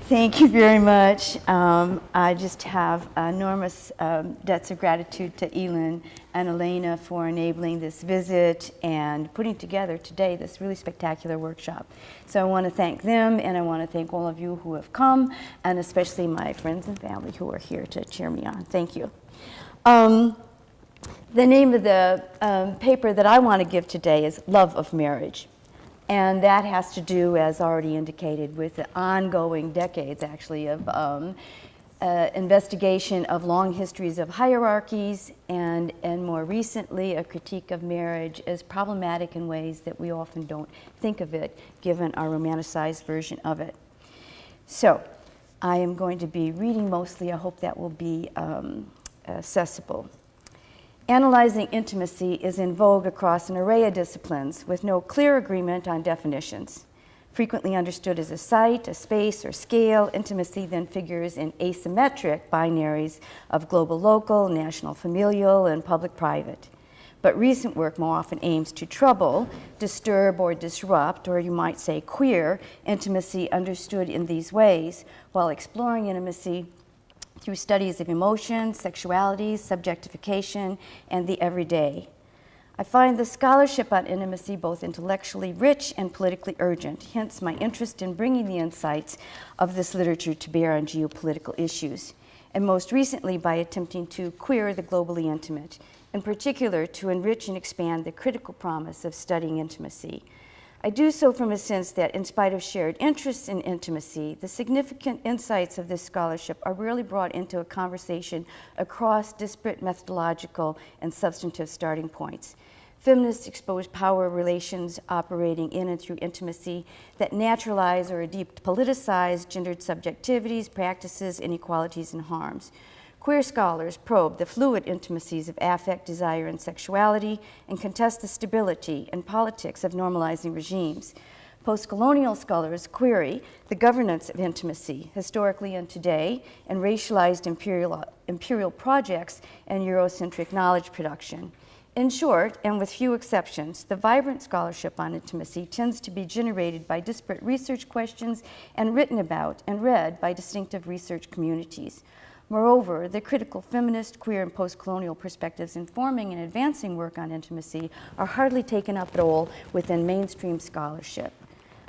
Thank you very much. I just have enormous debts of gratitude to Elin and Elena for enabling this visit and putting together today this really spectacular workshop. So I want to thank them, and I want to thank all of you who have come, and especially my friends and family who are here to cheer me on. Thank you. The name of the paper that I want to give today is Love of Marriage. And that has to do, as already indicated, with the ongoing decades, actually, of investigation of long histories of hierarchies and more recently, a critique of marriage as problematic in ways that we often don't think of it, given our romanticized version of it. So I am going to be reading mostly. I hope that will be accessible. Analyzing intimacy is in vogue across an array of disciplines with no clear agreement on definitions. Frequently understood as a site, a space, or scale, intimacy then figures in asymmetric binaries of global-local, national-familial, and public-private. But recent work more often aims to trouble, disturb, or disrupt, or you might say queer, intimacy understood in these ways, while exploring intimacy through studies of emotion, sexuality, subjectification, and the everyday. I find the scholarship on intimacy both intellectually rich and politically urgent, hence my interest in bringing the insights of this literature to bear on geopolitical issues, and most recently by attempting to queer the globally intimate, in particular to enrich and expand the critical promise of studying intimacy. I do so from a sense that, in spite of shared interests in intimacy, the significant insights of this scholarship are rarely brought into a conversation across disparate methodological and substantive starting points. Feminists expose power relations operating in and through intimacy that naturalize or depoliticize gendered subjectivities, practices, inequalities, and harms. Queer scholars probe the fluid intimacies of affect, desire, and sexuality, and contest the stability and politics of normalizing regimes. Postcolonial scholars query the governance of intimacy, historically and today, and racialized imperial projects and Eurocentric knowledge production. In short, and with few exceptions, the vibrant scholarship on intimacy tends to be generated by disparate research questions and written about and read by distinctive research communities. Moreover, the critical feminist, queer, and postcolonial perspectives informing and advancing work on intimacy are hardly taken up at all within mainstream scholarship.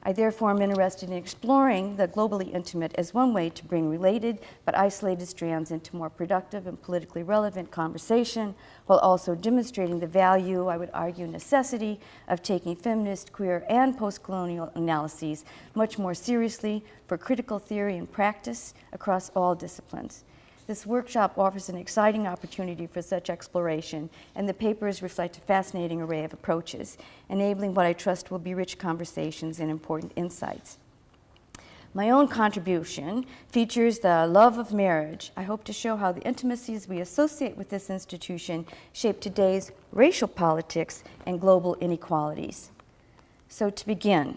I therefore am interested in exploring the globally intimate as one way to bring related but isolated strands into more productive and politically relevant conversation, while also demonstrating the value, I would argue necessity, of taking feminist, queer, and postcolonial analyses much more seriously for critical theory and practice across all disciplines. This workshop offers an exciting opportunity for such exploration, and the papers reflect a fascinating array of approaches, enabling what I trust will be rich conversations and important insights. My own contribution features the love of marriage. I hope to show how the intimacies we associate with this institution shape today's racial politics and global inequalities. So to begin,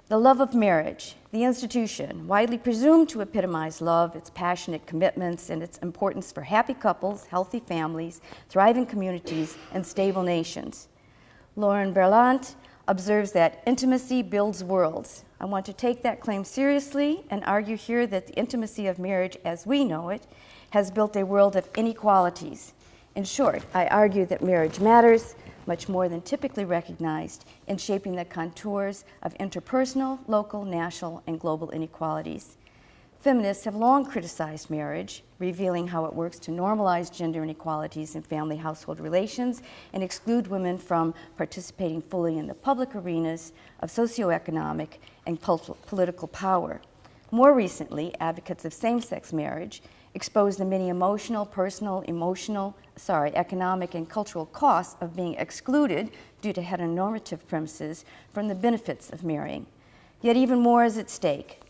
the love of marriage, the institution, widely presumed to epitomize love, its passionate commitments, and its importance for happy couples, healthy families, thriving communities, and stable nations. Lauren Berlant observes that intimacy builds worlds. I want to take that claim seriously and argue here that the intimacy of marriage as we know it has built a world of inequalities. In short, I argue that marriage matters much more than typically recognized in shaping the contours of interpersonal, local, national, and global inequalities. Feminists have long criticized marriage, revealing how it works to normalize gender inequalities in family-household relations and exclude women from participating fully in the public arenas of socioeconomic and political power. More recently, advocates of same-sex marriage expose the many emotional, personal, economic, and cultural costs of being excluded due to heteronormative premises from the benefits of marrying. Yet even more is at stake.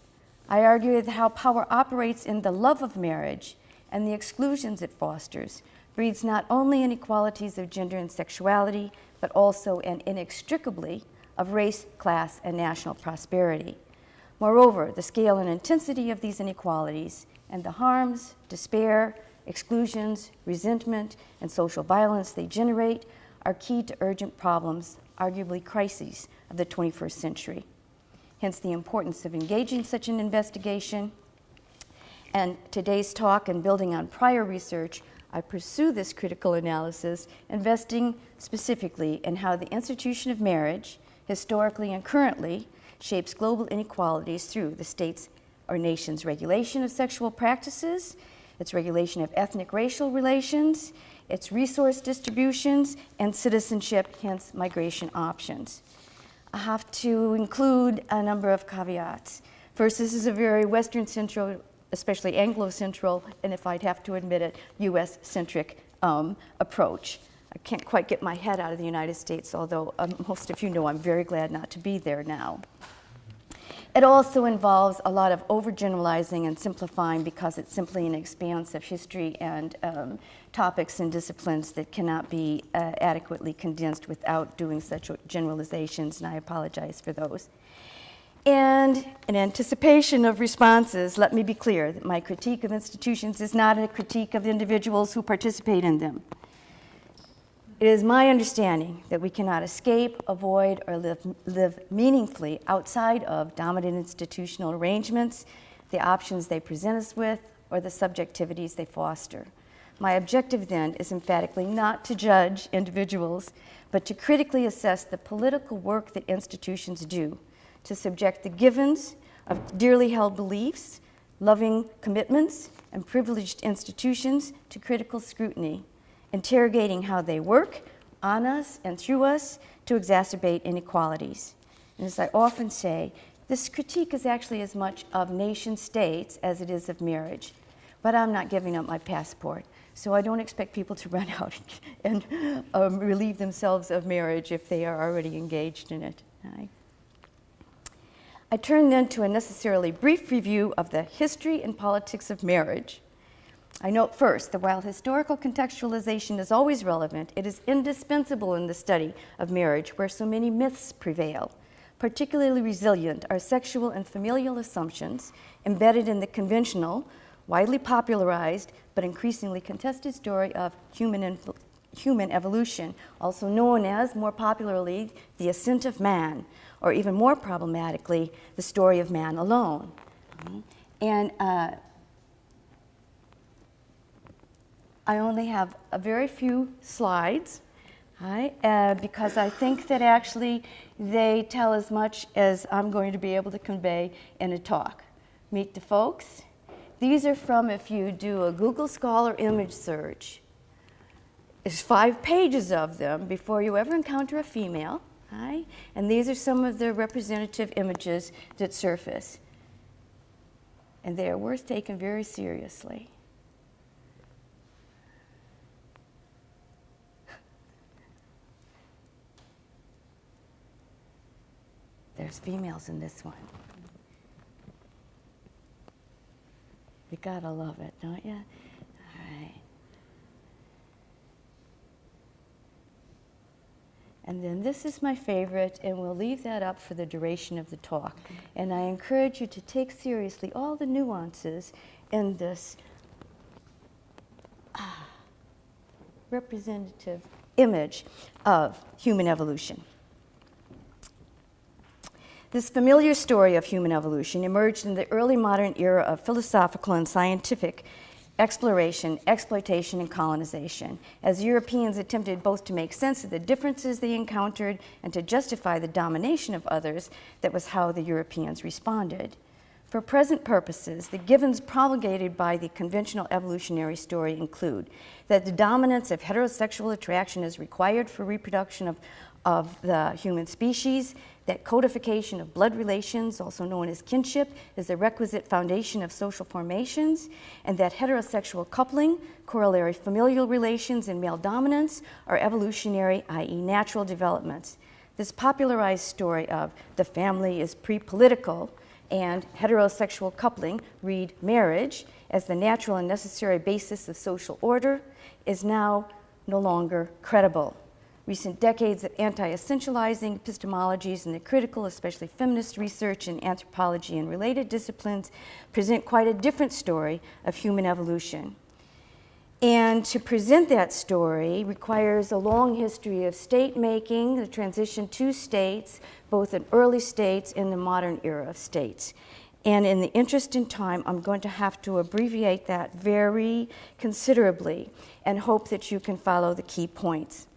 I argue that how power operates in the love of marriage and the exclusions it fosters breeds not only inequalities of gender and sexuality, but also and inextricably of race, class, and national prosperity. Moreover, the scale and intensity of these inequalities and the harms, despair, exclusions, resentment, and social violence they generate are key to urgent problems, arguably crises, of the 21st century. hence the importance of engaging such an investigation. And today's talk, and building on prior research, I pursue this critical analysis, investing specifically in how the institution of marriage, historically and currently, shapes global inequalities through the state's or nation's regulation of sexual practices, its regulation of ethnic racial relations, its resource distributions, and citizenship, hence migration options. I have to include a number of caveats. First, this is a very Western central, especially Anglo-central, and if I'd have to admit it, US-centric approach. I can't quite get my head out of the United States, although most of you know I'm very glad not to be there now. It also involves a lot of overgeneralizing and simplifying because it's simply an expanse of history and topics and disciplines that cannot be adequately condensed without doing such generalizations, and I apologize for those. And in anticipation of responses, let me be clear that my critique of institutions is not a critique of the individuals who participate in them. It is my understanding that we cannot escape, avoid, or live meaningfully outside of dominant institutional arrangements, the options they present us with, or the subjectivities they foster. My objective then is emphatically not to judge individuals, but to critically assess the political work that institutions do, to subject the givens of dearly held beliefs, loving commitments, and privileged institutions to critical scrutiny, interrogating how they work on us and through us to exacerbate inequalities. And as I often say, this critique is actually as much of nation states as it is of marriage. But I'm not giving up my passport, so I don't expect people to run out and relieve themselves of marriage if they are already engaged in it. Right? I turn then to a necessarily brief review of the history and politics of marriage. I note first that while historical contextualization is always relevant, it is indispensable in the study of marriage where so many myths prevail. Particularly resilient are sexual and familial assumptions embedded in the conventional, widely popularized, but increasingly contested story of human evolution, also known as, more popularly, the ascent of man, or even more problematically, the story of man alone. And I only have a very few slides, right? Because I think that actually they tell as much as I'm going to be able to convey in a talk. Meet the folks. These are from, if you do a Google Scholar image search, there's 5 pages of them before you ever encounter a female, right? And these are some of the representative images that surface. And they are worth taking very seriously. There's females in this one. You gotta love it, don't you? All right. And then this is my favorite, and we'll leave that up for the duration of the talk. And I encourage you to take seriously all the nuances in this representative image of human evolution. This familiar story of human evolution emerged in the early modern era of philosophical and scientific exploration, exploitation, and colonization, as Europeans attempted both to make sense of the differences they encountered and to justify the domination of others. That was how the Europeans responded. For present purposes, the givens promulgated by the conventional evolutionary story include that the dominance of heterosexual attraction is required for reproduction of the human species, that codification of blood relations, also known as kinship, is the requisite foundation of social formations, and that heterosexual coupling, corollary familial relations, and male dominance are evolutionary, i.e. natural developments. This popularized story of the family is pre-political and heterosexual coupling, read marriage, as the natural and necessary basis of social order is now no longer credible. Recent decades of anti-essentializing epistemologies and the critical, especially feminist research in anthropology and related disciplines present quite a different story of human evolution. And to present that story requires a long history of state making, the transition to states, both in early states and the modern era of states. And in the interest in time, I'm going to have to abbreviate that very considerably and hope that you can follow the key points.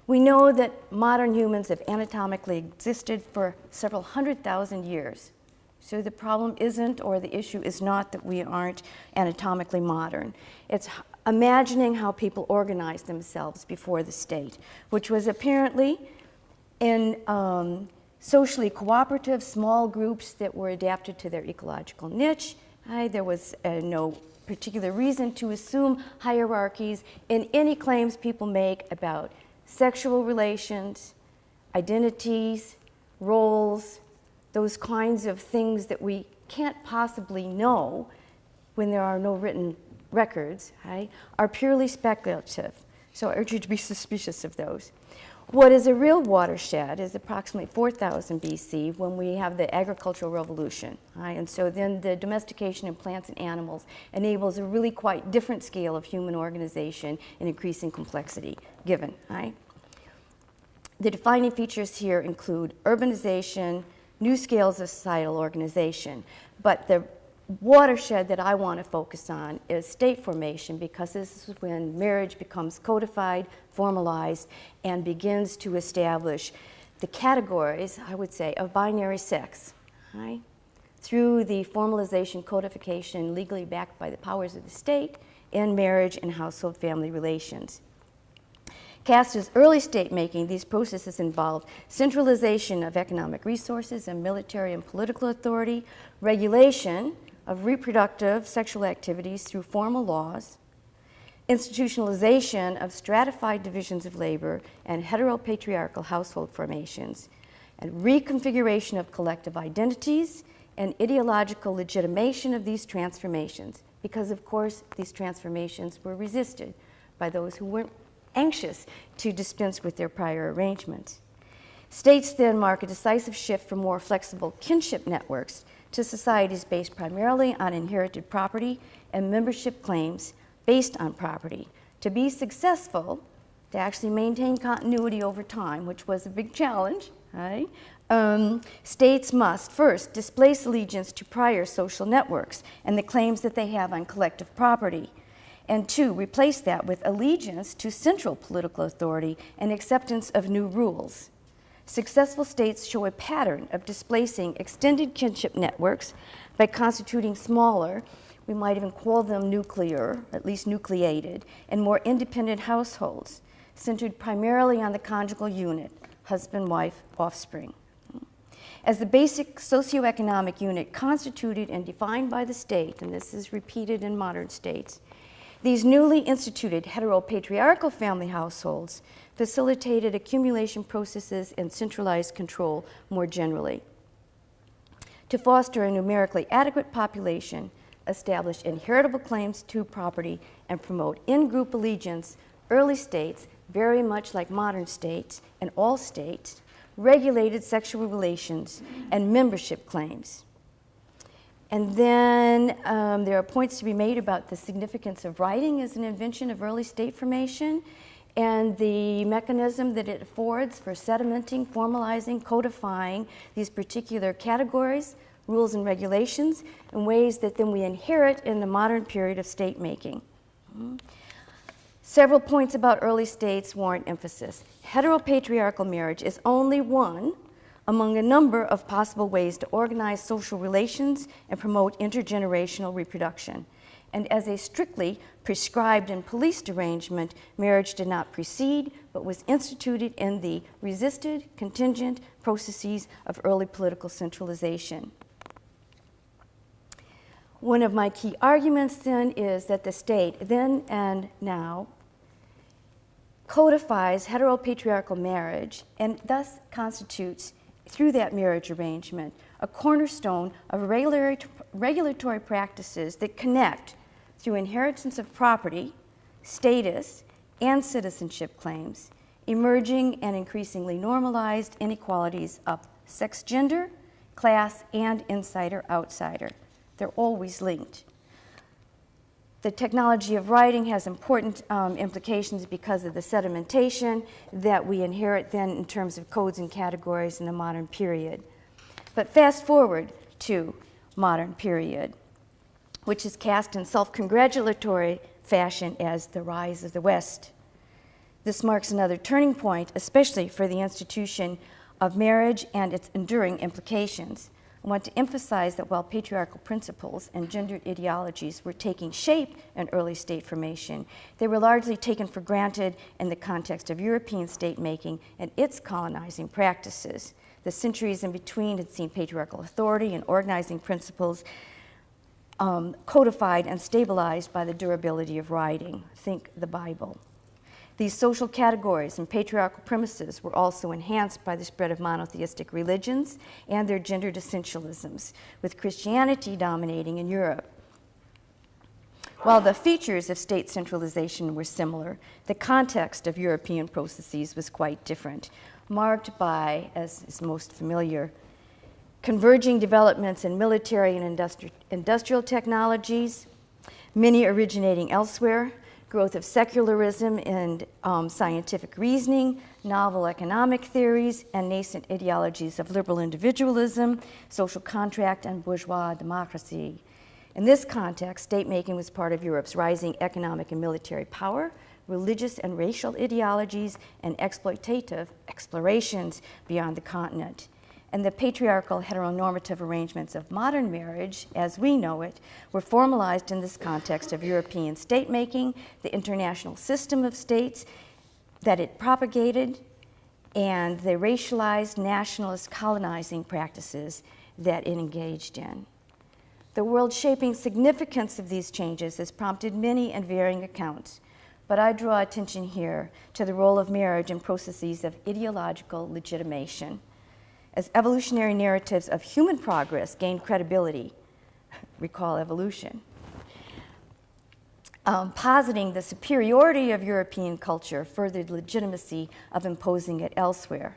We know that modern humans have anatomically existed for several 100,000 years. So the problem isn't, or the issue is not, that we aren't anatomically modern. It's imagining how people organized themselves before the state, which was apparently in socially cooperative small groups that were adapted to their ecological niche. There was no particular reason to assume hierarchies in any claims people make about sexual relations, identities, roles, those kinds of things that we can't possibly know when there are no written records, are purely speculative. So I urge you to be suspicious of those. What is a real watershed is approximately 4000 BC when we have the agricultural revolution. And so then the domestication of plants and animals enables a really quite different scale of human organization and increasing complexity given. The defining features here include urbanization, new scales of societal organization, but the watershed that I want to focus on is state formation, because this is when marriage becomes codified, formalized, and begins to establish the categories, I would say, of binary sex, through the formalization, codification, legally backed by the powers of the state in marriage and household family relations. Cast as early state making, these processes involved centralization of economic resources and military and political authority, regulation of reproductive sexual activities through formal laws, institutionalization of stratified divisions of labor and heteropatriarchal household formations, and reconfiguration of collective identities and ideological legitimation of these transformations, because of course these transformations were resisted by those who weren't anxious to dispense with their prior arrangements. States then mark a decisive shift from more flexible kinship networks to societies based primarily on inherited property and membership claims based on property. To be successful, to actually maintain continuity over time, which was a big challenge, states must first displace allegiance to prior social networks and the claims that they have on collective property, and two, replace that with allegiance to central political authority and acceptance of new rules. Successful states show a pattern of displacing extended kinship networks by constituting smaller, we might even call them nuclear, at least nucleated, and more independent households, centered primarily on the conjugal unit, husband, wife, offspring. As the basic socioeconomic unit constituted and defined by the state, and this is repeated in modern states, these newly instituted heteropatriarchal family households facilitated accumulation processes and centralized control more generally. To foster a numerically adequate population, establish inheritable claims to property, and promote in-group allegiance, early states, very much like modern states and all states, regulated sexual relations and membership claims. And then there are points to be made about the significance of writing as an invention of early state formation and the mechanism that it affords for sedimenting, formalizing, codifying these particular categories, rules and regulations in ways that then we inherit in the modern period of state making. Several points about early states warrant emphasis. Heteropatriarchal marriage is only one among a number of possible ways to organize social relations and promote intergenerational reproduction. And as a strictly prescribed and policed arrangement, marriage did not precede, but was instituted in the resisted, contingent processes of early political centralization. One of my key arguments then is that the state, then and now, codifies heteropatriarchal marriage and thus constitutes, through that marriage arrangement, a cornerstone of regulatory practices that connect through inheritance of property, status, and citizenship claims, emerging and increasingly normalized inequalities of sex, gender, class, and insider-outsider. They're always linked. The technology of writing has important implications because of the sedimentation that we inherit then in terms of codes and categories in the modern period. But fast forward to modern period, which is cast in self-congratulatory fashion as the rise of the West. This marks another turning point, especially for the institution of marriage and its enduring implications. I want to emphasize that while patriarchal principles and gendered ideologies were taking shape in early state formation, they were largely taken for granted in the context of European state-making and its colonizing practices. The centuries in between had seen patriarchal authority and organizing principles codified and stabilized by the durability of writing. Think the Bible. These social categories and patriarchal premises were also enhanced by the spread of monotheistic religions and their gendered essentialisms, with Christianity dominating in Europe. While the features of state centralization were similar, the context of European processes was quite different, marked by, as is most familiar, converging developments in military and industrial technologies, many originating elsewhere, growth of secularism and scientific reasoning, novel economic theories, and nascent ideologies of liberal individualism, social contract, and bourgeois democracy. In this context, state-making was part of Europe's rising economic and military power, religious and racial ideologies, and exploitative explorations beyond the continent. And the patriarchal heteronormative arrangements of modern marriage, as we know it, were formalized in this context of European state-making, the international system of states that it propagated, and the racialized nationalist colonizing practices that it engaged in. The world-shaping significance of these changes has prompted many and varying accounts, but I draw attention here to the role of marriage in processes of ideological legitimation. As evolutionary narratives of human progress gained credibility, recall evolution, positing the superiority of European culture furthered legitimacy of imposing it elsewhere.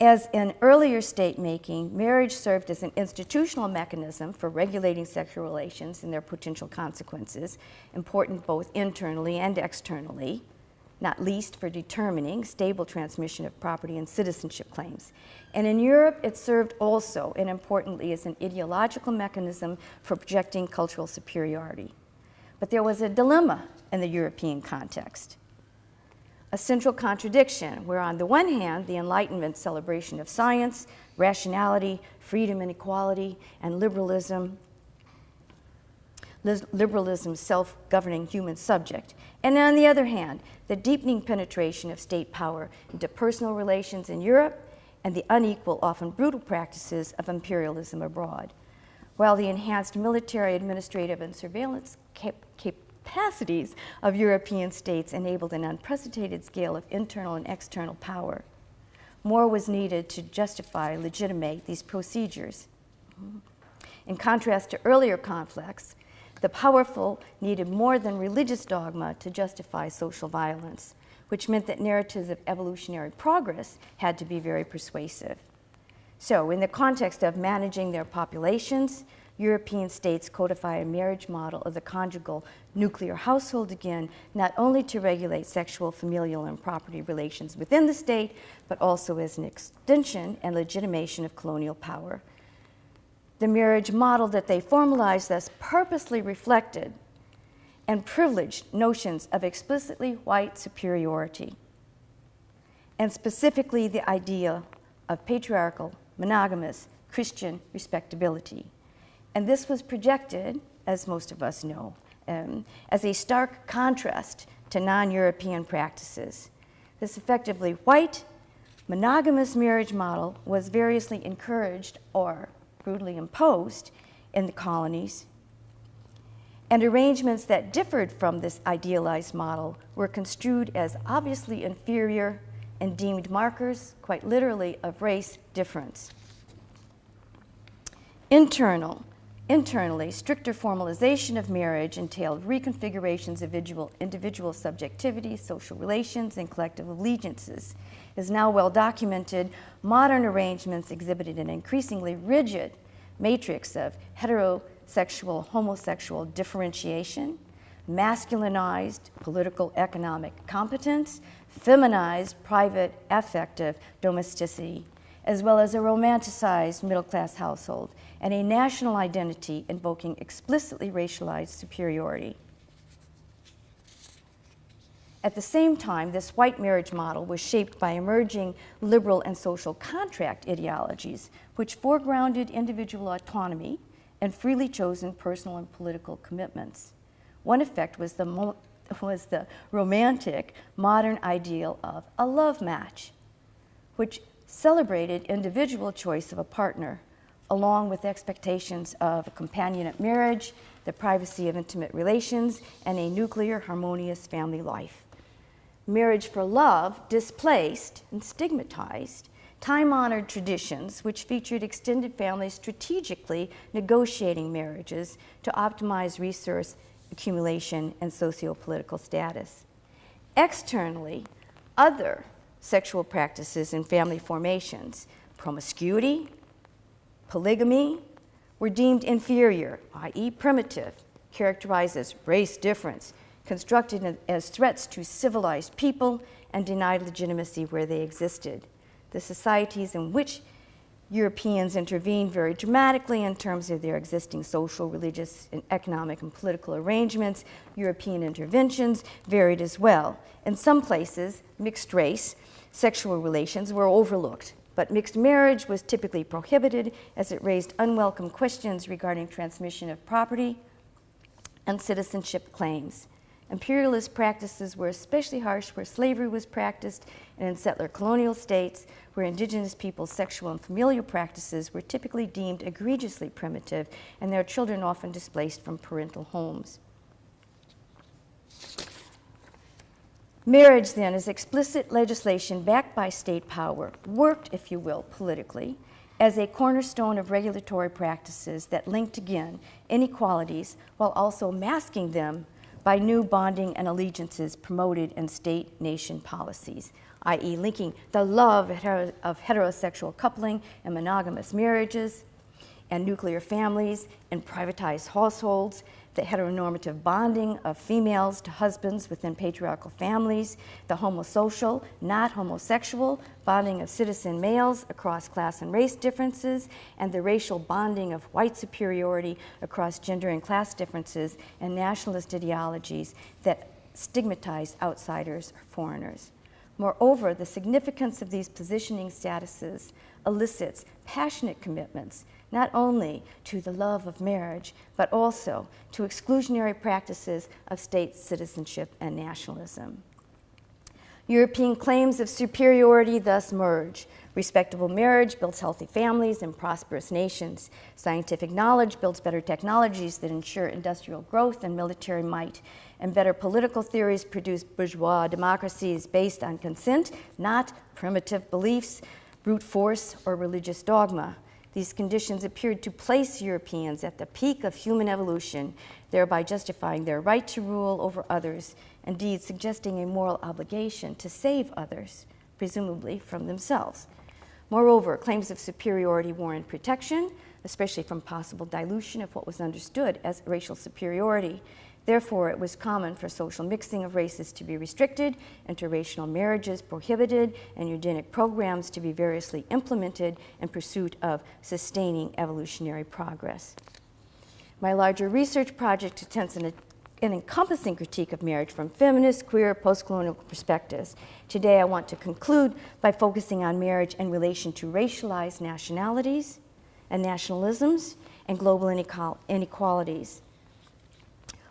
As in earlier state-making, marriage served as an institutional mechanism for regulating sexual relations and their potential consequences, important both internally and externally, not least for determining stable transmission of property and citizenship claims. And in Europe, it served also, and importantly, as an ideological mechanism for projecting cultural superiority. But there was a dilemma in the European context, a central contradiction where, on the one hand, the Enlightenment celebration of science, rationality, freedom and equality, and liberalism's self-governing human subject, and on the other hand, the deepening penetration of state power into personal relations in Europe and the unequal, often brutal practices of imperialism abroad. While the enhanced military, administrative, and surveillance capacities of European states enabled an unprecedented scale of internal and external power, more was needed to justify, legitimate these procedures. In contrast to earlier conflicts, the powerful needed more than religious dogma to justify social violence, which meant that narratives of evolutionary progress had to be very persuasive. So, in the context of managing their populations, European states codify a marriage model of the conjugal nuclear household again, not only to regulate sexual, familial, and property relations within the state, but also as an extension and legitimation of colonial power. The marriage model that they formalized thus purposely reflected and privileged notions of explicitly white superiority, and specifically the idea of patriarchal, monogamous, Christian respectability. And this was projected, as most of us know, as a stark contrast to non-European practices. This effectively white, monogamous marriage model was variously encouraged or brutally imposed in the colonies, and arrangements that differed from this idealized model were construed as obviously inferior and deemed markers, quite literally, of race difference. Internally, stricter formalization of marriage entailed reconfigurations of individual subjectivity, social relations, and collective allegiances. As now well documented, modern arrangements exhibited an increasingly rigid matrix of heterosexual, homosexual differentiation, masculinized political economic competence, feminized private affective domesticity, as well as a romanticized middle-class household, and a national identity invoking explicitly racialized superiority. At the same time, this white marriage model was shaped by emerging liberal and social contract ideologies, which foregrounded individual autonomy and freely chosen personal and political commitments. One effect was the romantic modern ideal of a love match, which celebrated individual choice of a partner, along with expectations of a companionate marriage, the privacy of intimate relations, and a nuclear harmonious family life. Marriage for love displaced and stigmatized time-honored traditions which featured extended families strategically negotiating marriages to optimize resource accumulation and socio-political status. Externally, other sexual practices and family formations, promiscuity, polygamy, were deemed inferior, i.e. primitive, characterized as race difference, constructed as threats to civilized people, and denied legitimacy where they existed. The societies in which Europeans intervened very dramatically in terms of their existing social, religious, and economic and political arrangements. European interventions varied as well. In some places, mixed race sexual relations were overlooked, but mixed marriage was typically prohibited as it raised unwelcome questions regarding transmission of property and citizenship claims. Imperialist practices were especially harsh where slavery was practiced, and in settler colonial states where indigenous people's sexual and familial practices were typically deemed egregiously primitive and their children often displaced from parental homes. Marriage, then, as explicit legislation backed by state power, worked, if you will, politically, as a cornerstone of regulatory practices that linked again inequalities while also masking them by new bonding and allegiances promoted in state-nation policies, i.e. linking the love of heterosexual coupling and monogamous marriages and nuclear families and privatized households, the heteronormative bonding of females to husbands within patriarchal families, the homosocial, not homosexual, bonding of citizen males across class and race differences, and the racial bonding of white superiority across gender and class differences and nationalist ideologies that stigmatize outsiders or foreigners. Moreover, the significance of these positioning statuses elicits passionate commitments not only to the love of marriage, but also to exclusionary practices of state citizenship and nationalism. European claims of superiority thus merge. Respectable marriage builds healthy families and prosperous nations. Scientific knowledge builds better technologies that ensure industrial growth and military might. And better political theories produce bourgeois democracies based on consent, not primitive beliefs, brute force, or religious dogma. These conditions appeared to place Europeans at the peak of human evolution, thereby justifying their right to rule over others, indeed suggesting a moral obligation to save others, presumably from themselves. Moreover, claims of superiority warrant protection, especially from possible dilution of what was understood as racial superiority. Therefore, it was common for social mixing of races to be restricted, interracial marriages prohibited, and eugenic programs to be variously implemented in pursuit of sustaining evolutionary progress. My larger research project attempts an encompassing critique of marriage from feminist, queer, post-colonial perspectives. Today, I want to conclude by focusing on marriage in relation to racialized nationalities and nationalisms and global inequalities.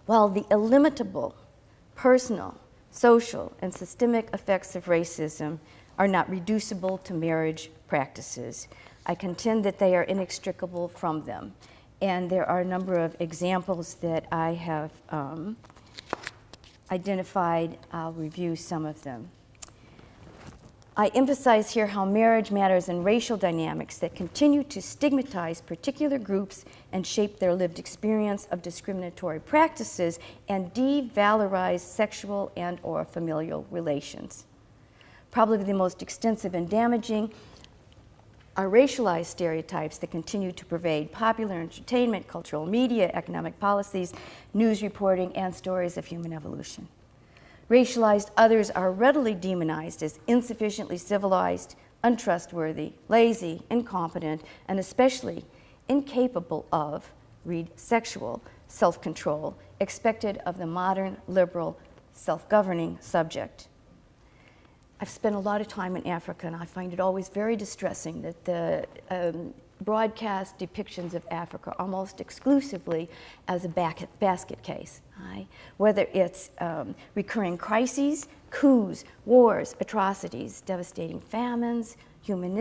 While the illimitable personal, social, and systemic effects of racism are not reducible to marriage practices, I contend that they are inextricable from them. And there are a number of examples that I have identified. I'll review some of them. I emphasize here how marriage matters in racial dynamics that continue to stigmatize particular groups and shape their lived experience of discriminatory practices and devalorize sexual and/or familial relations. Probably the most extensive and damaging are racialized stereotypes that continue to pervade popular entertainment, cultural media, economic policies, news reporting, and stories of human evolution. Racialized others are readily demonized as insufficiently civilized, untrustworthy, lazy, incompetent, and especially incapable of, read sexual, self-control, expected of the modern, liberal, self-governing subject. I've spent a lot of time in Africa, and I find it always very distressing that the broadcast depictions of Africa almost exclusively as a basket case, right? Whether it's recurring crises, coups, wars, atrocities, devastating famines, human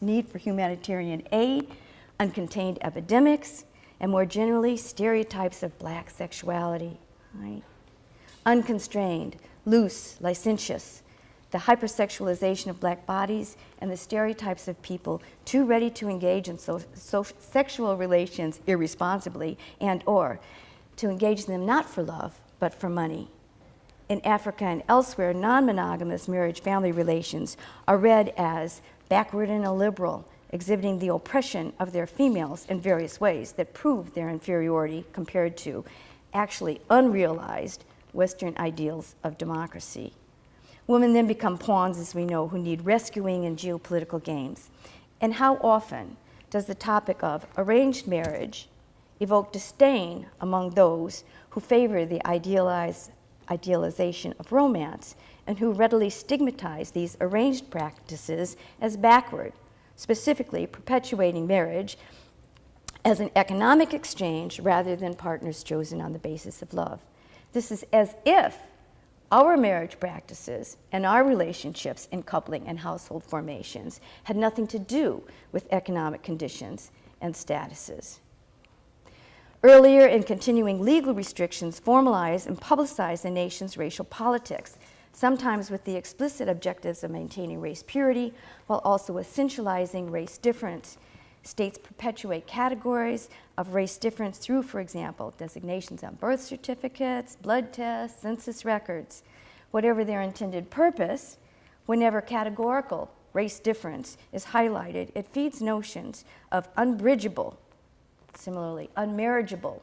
need for humanitarian aid, uncontained epidemics, and more generally, stereotypes of black sexuality, right? Unconstrained, loose, licentious, the hypersexualization of black bodies, and the stereotypes of people too ready to engage in sexual relations irresponsibly and/or to engage them not for love, but for money. In Africa and elsewhere, non-monogamous marriage-family relations are read as backward and illiberal, exhibiting the oppression of their females in various ways that prove their inferiority compared to actually unrealized Western ideals of democracy. Women then become pawns, as we know, who need rescuing in geopolitical games. And how often does the topic of arranged marriage evoke disdain among those who favor the idealization of romance and who readily stigmatize these arranged practices as backward, specifically perpetuating marriage as an economic exchange rather than partners chosen on the basis of love. This is as if our marriage practices and our relationships in coupling and household formations had nothing to do with economic conditions and statuses. Earlier and continuing legal restrictions formalize and publicize the nation's racial politics, sometimes with the explicit objectives of maintaining race purity while also essentializing race difference. States perpetuate categories of race difference through, for example, designations on birth certificates, blood tests, census records. Whatever their intended purpose, whenever categorical race difference is highlighted, it feeds notions of unbridgeable, similarly unmarriageable,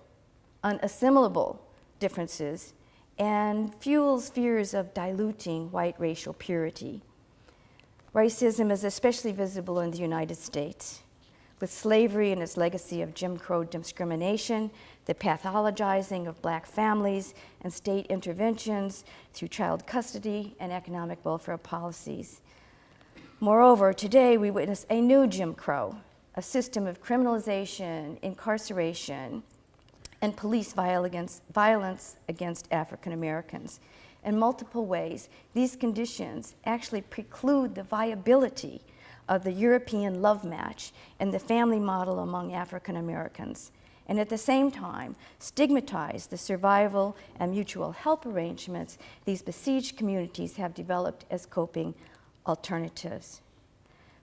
unassimilable differences, and fuels fears of diluting white racial purity. Racism is especially visible in the United States, with slavery and its legacy of Jim Crow discrimination, the pathologizing of black families, and state interventions through child custody and economic welfare policies. Moreover, today we witness a new Jim Crow, a system of criminalization, incarceration, and police violence against African Americans. In multiple ways, these conditions actually preclude the viability of the European love match and the family model among African Americans, and at the same time stigmatize the survival and mutual help arrangements these besieged communities have developed as coping alternatives.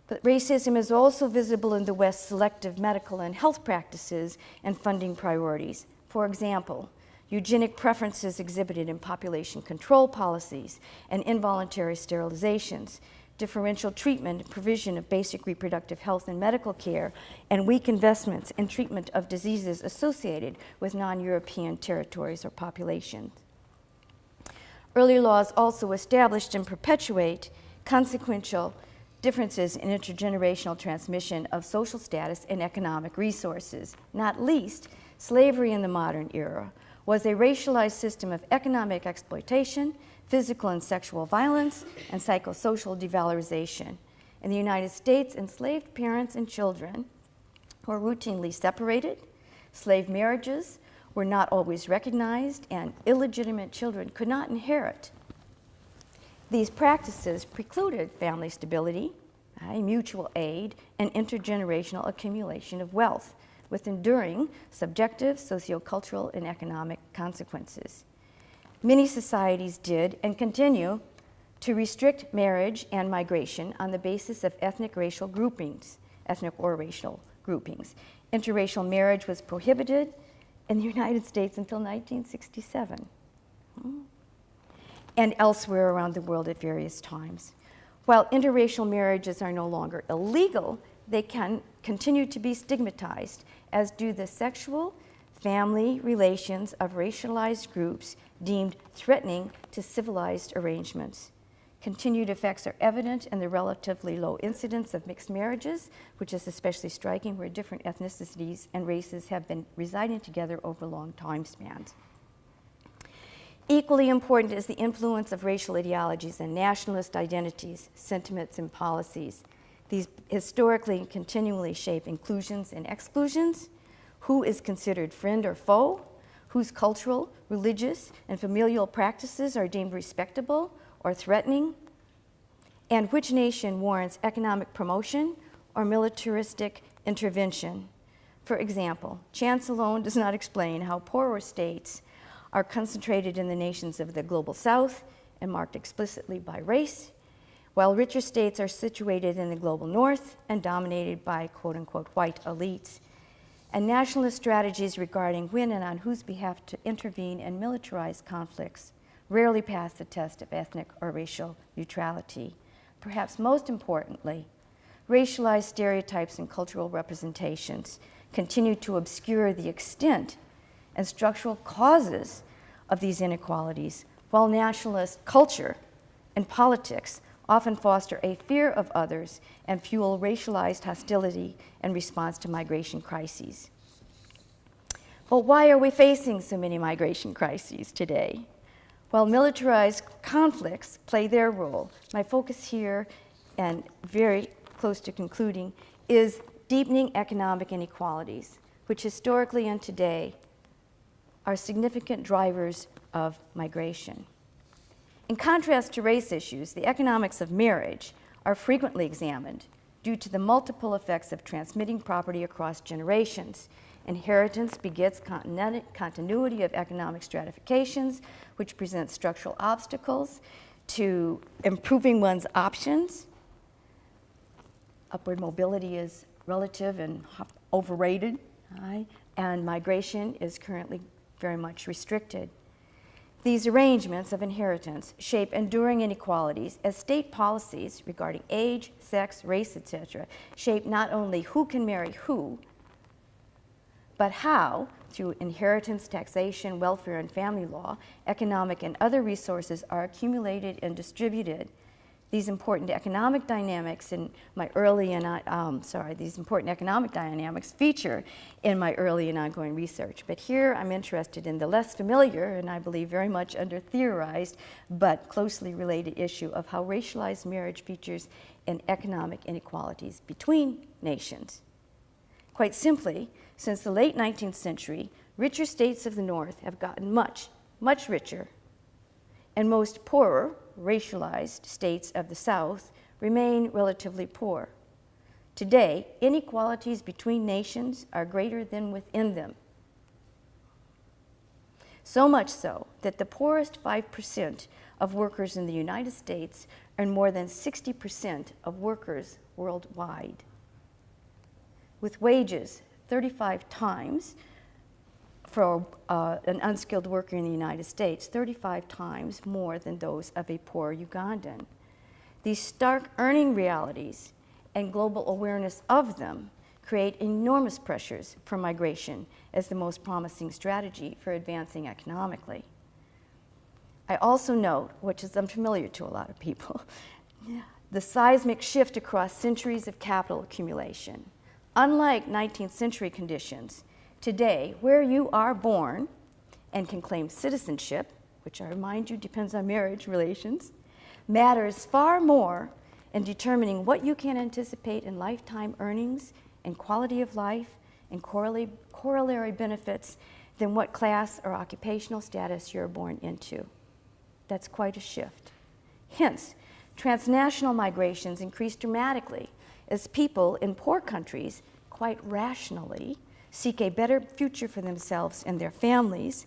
But racism is also visible in the West's selective medical and health practices and funding priorities. For example, eugenic preferences exhibited in population control policies and involuntary sterilizations, differential treatment and provision of basic reproductive health and medical care, and weak investments in treatment of diseases associated with non-European territories or populations. Early laws also established and perpetuate consequential differences in intergenerational transmission of social status and economic resources. Not least, slavery in the modern era was a racialized system of economic exploitation, physical and sexual violence, and psychosocial devalorization. In the United States, enslaved parents and children were routinely separated, slave marriages were not always recognized, and illegitimate children could not inherit. These practices precluded family stability, mutual aid, and intergenerational accumulation of wealth, with enduring subjective, sociocultural, and economic consequences. Many societies did and continue to restrict marriage and migration on the basis of ethnic or racial groupings. Interracial marriage was prohibited in the United States until 1967, and elsewhere around the world at various times. While interracial marriages are no longer illegal, they can continue to be stigmatized, as do the sexual family relations of racialized groups deemed threatening to civilized arrangements. Continued effects are evident in the relatively low incidence of mixed marriages, which is especially striking where different ethnicities and races have been residing together over long time spans. Equally important is the influence of racial ideologies and nationalist identities, sentiments, and policies. These historically and continually shape inclusions and exclusions, who is considered friend or foe, whose cultural, religious, and familial practices are deemed respectable or threatening, and which nation warrants economic promotion or militaristic intervention. For example, chance alone does not explain how poorer states are concentrated in the nations of the global south and marked explicitly by race, while richer states are situated in the global north and dominated by quote-unquote white elites. And nationalist strategies regarding when and on whose behalf to intervene in militarized conflicts rarely pass the test of ethnic or racial neutrality. Perhaps most importantly, racialized stereotypes and cultural representations continue to obscure the extent and structural causes of these inequalities, while nationalist culture and politics often foster a fear of others and fuel racialized hostility in response to migration crises. But why are we facing so many migration crises today? While militarized conflicts play their role, my focus here, and very close to concluding, is deepening economic inequalities, which historically and today are significant drivers of migration. In contrast to race issues, the economics of marriage are frequently examined due to the multiple effects of transmitting property across generations. Inheritance begets continuity of economic stratifications, which presents structural obstacles to improving one's options. Upward mobility is relative and overrated, and migration is currently very much restricted. These arrangements of inheritance shape enduring inequalities as state policies regarding age, sex, race, etc. shape not only who can marry who, but how, through inheritance, taxation, welfare, and family law, economic and other resources are accumulated and distributed. These important economic dynamics in my early and these important economic dynamics feature in my early and ongoing research. But here I'm interested in the less familiar, and I believe very much under-theorized, but closely related issue of how racialized marriage features in economic inequalities between nations. Quite simply, since the late 19th century, richer states of the North have gotten much, much richer, and most poorer, racialized states of the South remain relatively poor. Today, inequalities between nations are greater than within them. So much so that the poorest 5% of workers in the United States earn more than 60% of workers worldwide, with wages 35 times for an unskilled worker in the United States, 35 times more than those of a poor Ugandan. These stark earning realities and global awareness of them create enormous pressures for migration as the most promising strategy for advancing economically. I also note, which is unfamiliar to a lot of people, the seismic shift across centuries of capital accumulation. Unlike 19th century conditions, today, where you are born and can claim citizenship, which I remind you depends on marriage relations, matters far more in determining what you can anticipate in lifetime earnings and quality of life and corollary benefits than what class or occupational status you're born into. That's quite a shift. Hence, transnational migrations increase dramatically as people in poor countries, quite rationally, seek a better future for themselves and their families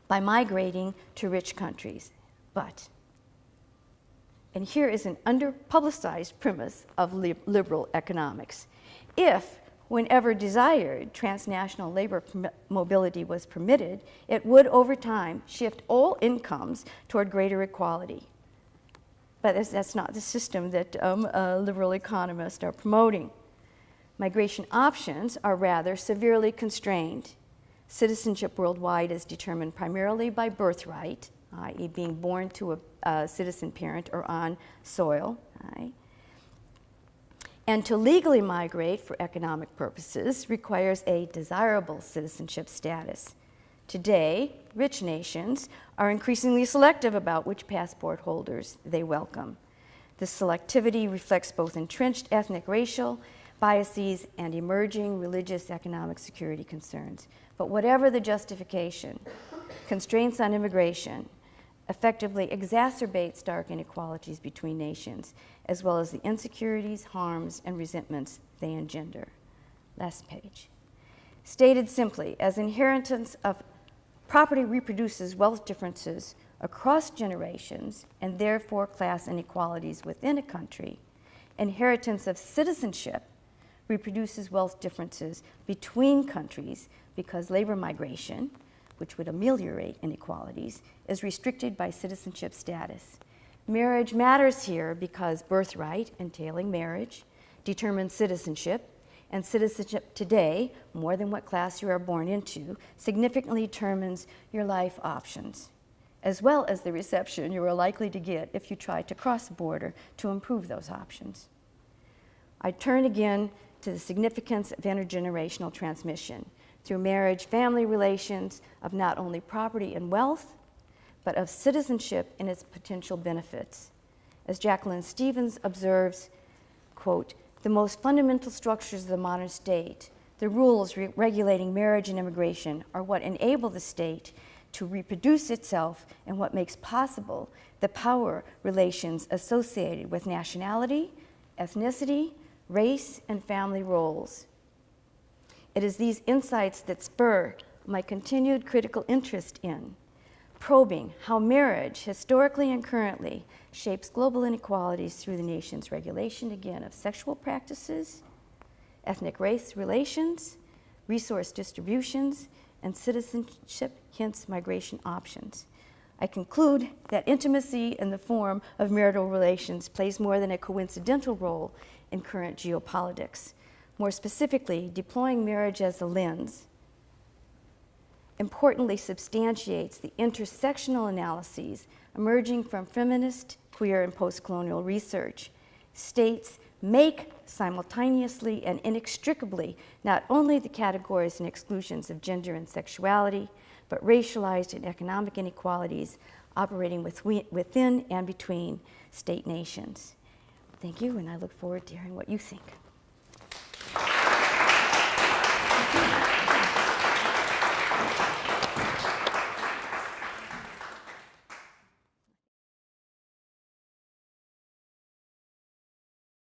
by migrating to rich countries. But, and here is an underpublicized premise of liberal economics, if, whenever desired, transnational labor mobility was permitted, it would over time shift all incomes toward greater equality. but that's not the system that liberal economists are promoting. Migration options are rather severely constrained. Citizenship worldwide is determined primarily by birthright, i.e. being born to a citizen parent or on soil. Right? And to legally migrate for economic purposes requires a desirable citizenship status. Today, rich nations are increasingly selective about which passport holders they welcome. This selectivity reflects both entrenched ethnic racial biases and emerging religious economic security concerns. But whatever the justification, constraints on immigration effectively exacerbate stark inequalities between nations, as well as the insecurities, harms, and resentments they engender. Last page. Stated simply, as inheritance of property reproduces wealth differences across generations and therefore class inequalities within a country, inheritance of citizenship reproduces wealth differences between countries because labor migration, which would ameliorate inequalities, is restricted by citizenship status. Marriage matters here because birthright, entailing marriage, determines citizenship, and citizenship today, more than what class you are born into, significantly determines your life options, as well as the reception you are likely to get if you try to cross the border to improve those options. I turn again to the significance of intergenerational transmission through marriage, family relations, of not only property and wealth, but of citizenship and its potential benefits. As Jacqueline Stevens observes, quote, the most fundamental structures of the modern state, the rules regulating marriage and immigration, are what enable the state to reproduce itself and what makes possible the power relations associated with nationality, ethnicity, race, and family roles. It is these insights that spur my continued critical interest in probing how marriage, historically and currently, shapes global inequalities through the nation's regulation, again, of sexual practices, ethnic race relations, resource distributions, and citizenship, hence migration options. I conclude that intimacy in the form of marital relations plays more than a coincidental role in current geopolitics. More specifically, deploying marriage as a lens importantly substantiates the intersectional analyses emerging from feminist, queer, and post-colonial research. States make simultaneously and inextricably not only the categories and exclusions of gender and sexuality, but racialized and economic inequalities operating within and between state nations. Thank you, and I look forward to hearing what you think.